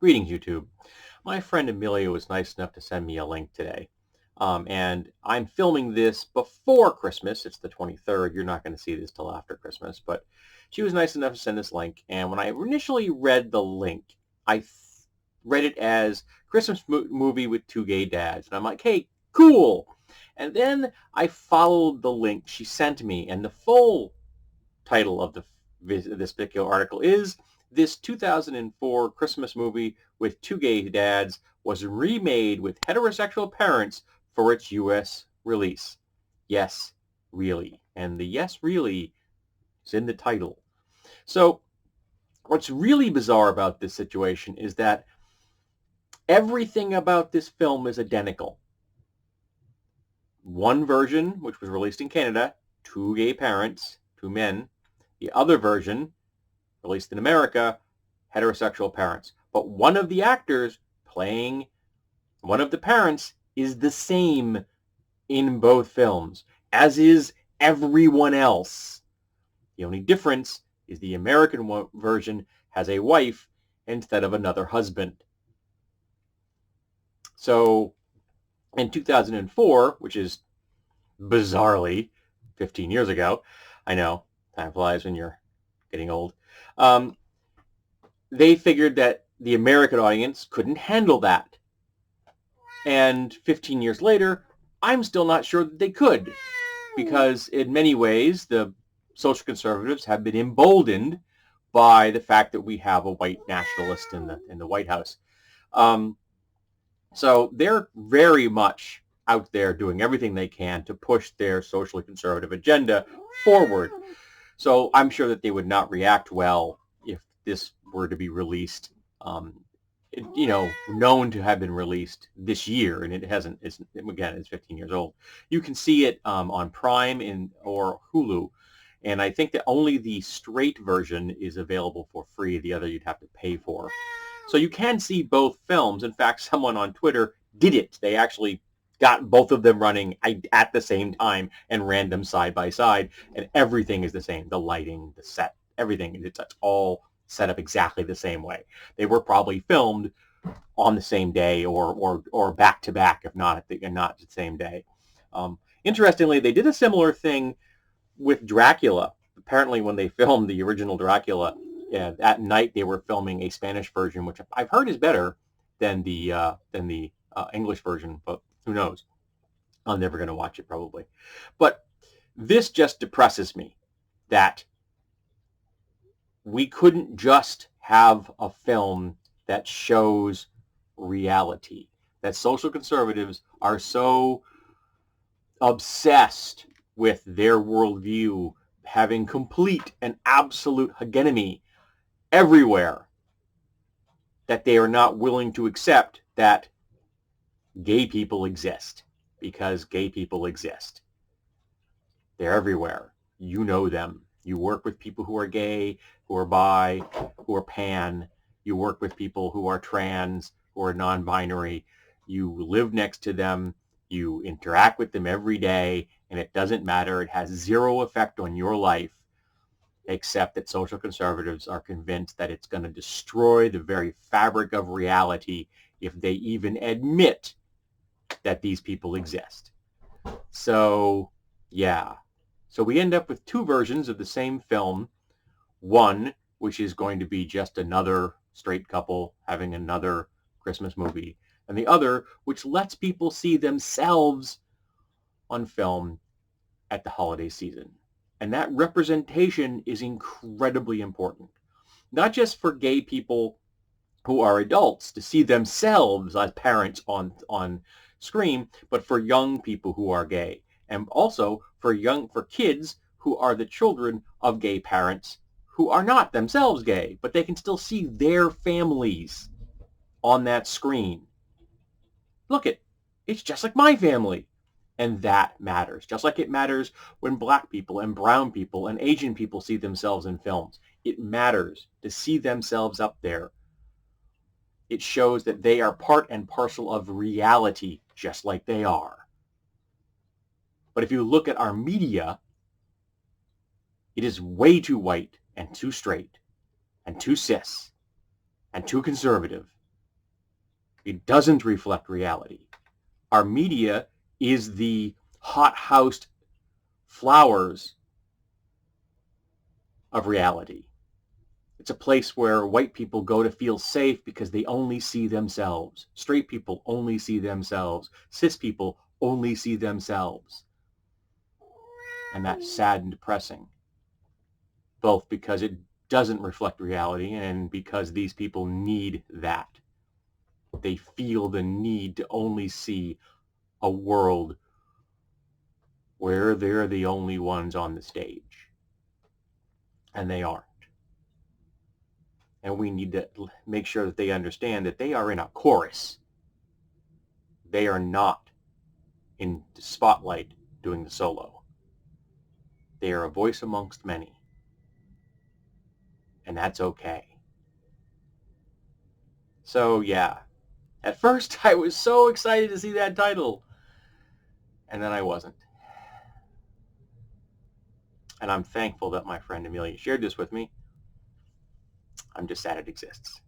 Greetings, YouTube. My friend Amelia was nice enough to send me a link today. And I'm filming this before Christmas. It's the 23rd. You're not going to see this till after Christmas. But she was nice enough to send this link. And when I initially read the link, I read it as Christmas movie with two gay dads. And I'm like, hey, cool. And then I followed the link she sent me. And the full title of this particular article is this 2004 Christmas movie with two gay dads was remade with heterosexual parents for its U.S. release. Yes, really. And the yes, really is in the title. So what's really bizarre about this situation is that everything about this film is identical. One version, which was released in Canada, two gay parents, two men. The other version, released in America, heterosexual parents. But one of the actors playing one of the parents is the same in both films, as is everyone else. The only difference is the American version has a wife instead of another husband. So in 2004, which is bizarrely 15 years ago, I know, time flies when you're getting old, they figured that the American audience couldn't handle that. And 15 years later, I'm still not sure that they could, because in many ways, the social conservatives have been emboldened by the fact that we have a white nationalist in the White House. So they're very much out there doing everything they can to push their socially conservative agenda forward. So I'm sure that they would not react well if this were to be released, known to have been released this year, and it hasn't. It's 15 years old. You can see it on Prime or Hulu, and I think that only the straight version is available for free. The other you'd have to pay for. So you can see both films. In fact, someone on Twitter did it. They actually got both of them running at the same time and ran them side by side, and everything is the same. The lighting, the set, everything. It's all set up exactly the same way. They were probably filmed on the same day or back to back, if not the same day. Interestingly, they did a similar thing with Dracula. Apparently, when they filmed the original Dracula, at night they were filming a Spanish version, which I've heard is better than the English version, but who knows? I'm never going to watch it probably. But this just depresses me that we couldn't just have a film that shows reality, that social conservatives are so obsessed with their worldview having complete and absolute hegemony everywhere that they are not willing to accept that gay people exist, because gay people exist. They're everywhere. You know them. You work with people who are gay, who are bi, who are pan. You work with people who are trans, who are non-binary. You live next to them. You interact with them every day, and it doesn't matter. It has zero effect on your life, except that social conservatives are convinced that it's going to destroy the very fabric of reality if they even admit that these people exist. So, yeah. So we end up with two versions of the same film. One, which is going to be just another straight couple having another Christmas movie. And the other, which lets people see themselves on film at the holiday season. And that representation is incredibly important. Not just for gay people who are adults to see themselves as parents on screen, but for young people who are gay. And also for kids who are the children of gay parents who are not themselves gay, but they can still see their families on that screen. Look, it's just like my family. And that matters, just like it matters when black people and brown people and Asian people see themselves in films. It matters to see themselves up there. It shows that they are part and parcel of reality, just like they are. But if you look at our media, it is way too white and too straight and too cis and too conservative. It doesn't reflect reality. Our media is the hot-housed flowers of reality. It's a place where white people go to feel safe because they only see themselves. Straight people only see themselves. Cis people only see themselves. And that's sad and depressing, both because it doesn't reflect reality and because these people need that. They feel the need to only see a world where they're the only ones on the stage. And they aren't. And we need to make sure that they understand that they are in a chorus. They are not in the spotlight doing the solo. They are a voice amongst many. And that's okay. So yeah, at first I was so excited to see that title. And then I wasn't. And I'm thankful that my friend Amelia shared this with me. I'm just sad it exists.